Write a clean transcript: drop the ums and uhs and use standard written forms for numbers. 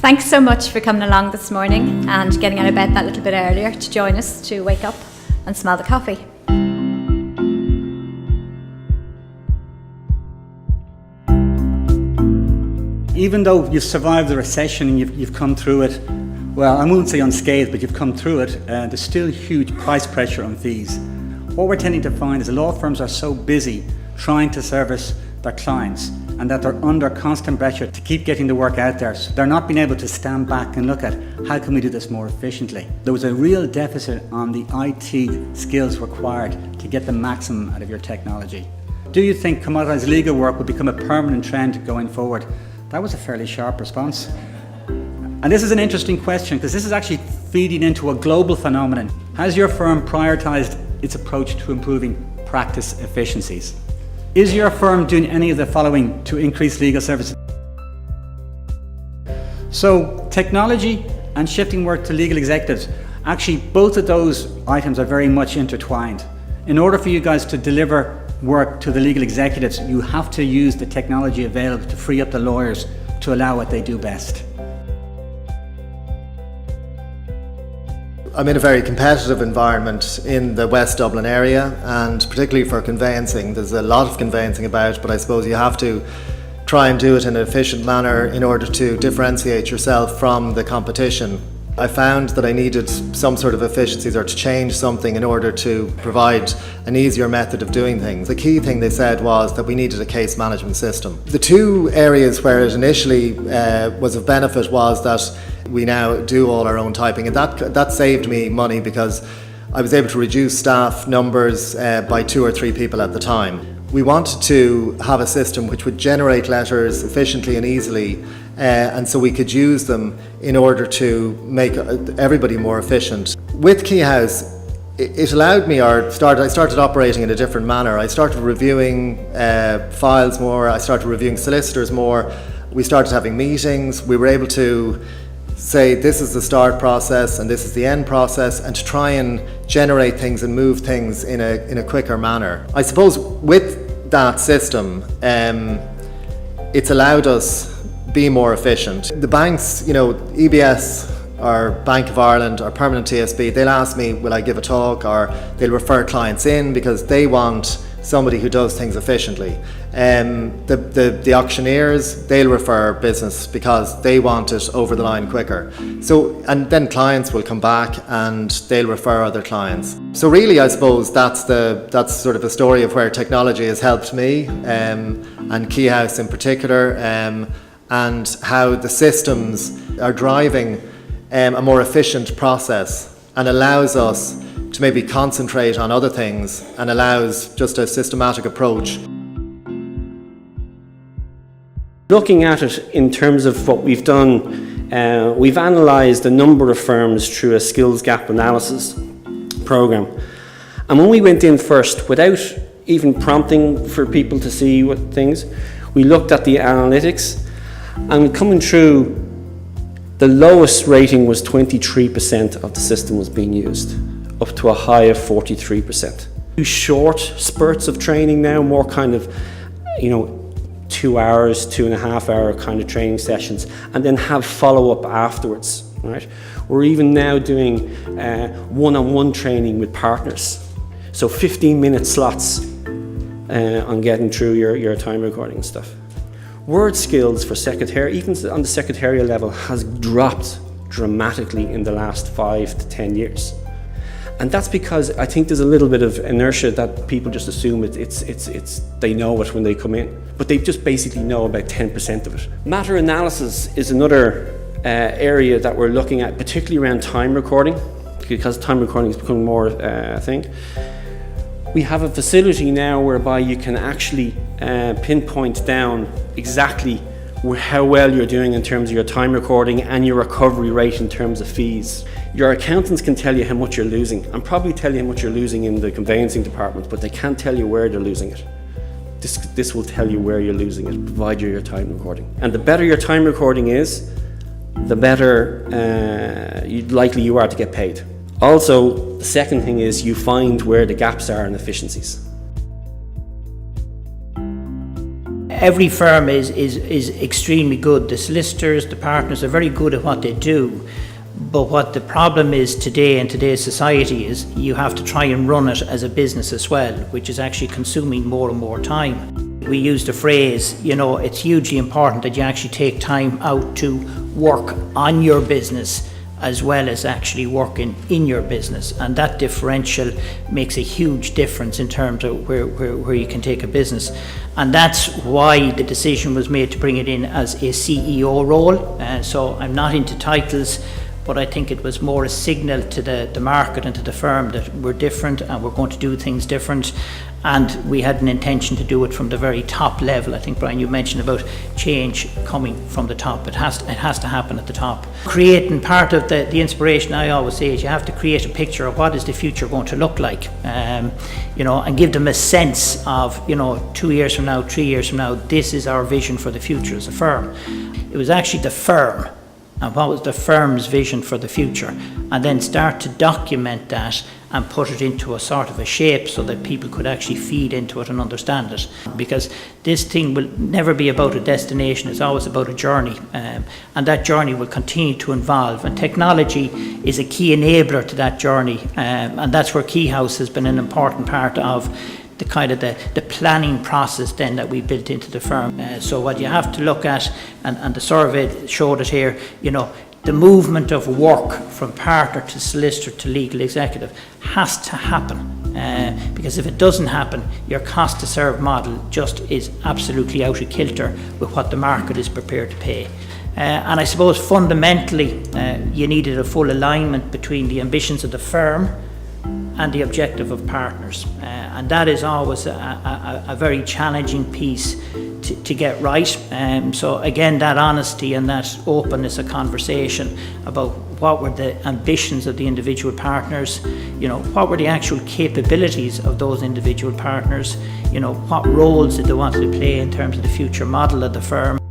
Thanks so much for coming along this morning and getting out of bed that little bit earlier to join us to wake up and smell the coffee. Even though you've survived the recession and you've come through it, well, I won't say unscathed, but you've come through it, there's still huge price pressure on fees. What we're tending to find is law firms are so busy trying to service their clients and that they're under constant pressure to keep getting the work out there. So they're not being able to stand back and look at how can we do this more efficiently. There was a real deficit on the IT skills required to get the maximum out of your technology. Do you think commoditised legal work will become a permanent trend going forward? That was a fairly sharp response. And this is an interesting question because this is actually feeding into a global phenomenon. Has your firm prioritised its approach to improving practice efficiencies? Is your firm doing any of the following to increase legal services? So technology and shifting work to legal executives, actually both of those items are very much intertwined. In order for you guys to deliver work to the legal executives, you have to use the technology available to free up the lawyers to allow what they do best. I'm in a very competitive environment in the West Dublin area, and particularly for conveyancing. There's a lot of conveyancing about, but I suppose you have to try and do it in an efficient manner in order to differentiate yourself from the competition. I found that I needed some sort of efficiencies or to change something in order to provide an easier method of doing things. The key thing they said was that we needed a case management system. The two areas where it initially was of benefit was that we now do all our own typing, and that saved me money because I was able to reduce staff numbers by 2 or 3 people at the time. We wanted to have a system which would generate letters efficiently and easily, and so we could use them in order to make everybody more efficient. With Keyhouse, it allowed me, I started operating in a different manner. I started reviewing files more, I started reviewing solicitors more, we started having meetings, we were able to say this is the start process and this is the end process, and to try and generate things and move things in a quicker manner. I suppose with that system, it's allowed us be more efficient. The banks, EBS or Bank of Ireland or Permanent TSB, they'll ask me, will I give a talk, or they'll refer clients in because they want somebody who does things efficiently. The auctioneers, they'll refer business because they want it over the line quicker. So, and then clients will come back and they'll refer other clients. So really, I suppose that's sort of a story of where technology has helped me, and Keyhouse in particular, and how the systems are driving a more efficient process and allows us to maybe concentrate on other things and allows just a systematic approach. Looking at it in terms of what we've done, we've analysed a number of firms through a skills gap analysis programme. And when we went in first, without even prompting for people to see what things, we looked at the analytics, and coming through, the lowest rating was 23% of the system was being used, up to a high of 43%. Short spurts of training now, more kind of, 2 hours, 2.5 hour kind of training sessions, and then have follow-up afterwards, right? We're even now doing one-on-one training with partners. So 15-minute slots on getting through your time recording and stuff. Word skills for secretary, even on the secretarial level, has dropped dramatically in the last 5 to 10 years. And that's because I think there's a little bit of inertia that people just assume they know it when they come in, but they just basically know about 10% of it. Matter analysis is another area that we're looking at, particularly around time recording, because time recording is becoming more a thing. We have a facility now whereby you can actually pinpoint down exactly how well you're doing in terms of your time recording and your recovery rate in terms of fees. Your accountants can tell you how much you're losing, and probably tell you how much you're losing in the conveyancing department, but they can't tell you where they're losing it. This will tell you where you're losing it, provide you your time recording. And the better your time recording is, the better likely you are to get paid. Also, the second thing is you find where the gaps are in efficiencies. every firm is extremely good. The solicitors, the partners are very good at what they do. But what the problem is today in today's society is you have to try and run it as a business as well, which is actually consuming more and more time. We use the phrase, it's hugely important that you actually take time out to work on your business as well as actually working in your business, and that differential makes a huge difference in terms of where you can take a business. And that's why the decision was made to bring it in as a CEO role. So I'm not into titles, but I think it was more a signal to the market and to the firm that we're different and we're going to do things different. And we had an intention to do it from the very top level. I think, Brian, you mentioned about change coming from the top. It has to happen at the top. Creating part of the inspiration, I always say, is you have to create a picture of what is the future going to look like, and give them a sense of, 2 years from now, 3 years from now, this is our vision for the future as a firm. It was actually the firm and what was the firm's vision for the future, and then start to document that and put it into a sort of a shape so that people could actually feed into it and understand it. Because this thing will never be about a destination, it's always about a journey, and that journey will continue to evolve, and technology is a key enabler to that journey, and that's where Keyhouse has been an important part of the kind of the planning process then that we built into the firm. So what you have to look at, and the survey showed it here, the movement of work from partner to solicitor to legal executive has to happen, because if it doesn't happen, your cost to serve model just is absolutely out of kilter with what the market is prepared to pay. And I suppose fundamentally you needed a full alignment between the ambitions of the firm and the objective of partners, and that is always a very challenging piece to get right. So again, that honesty and that openness of conversation about what were the ambitions of the individual partners, what were the actual capabilities of those individual partners, what roles did they want to play in terms of the future model of the firm.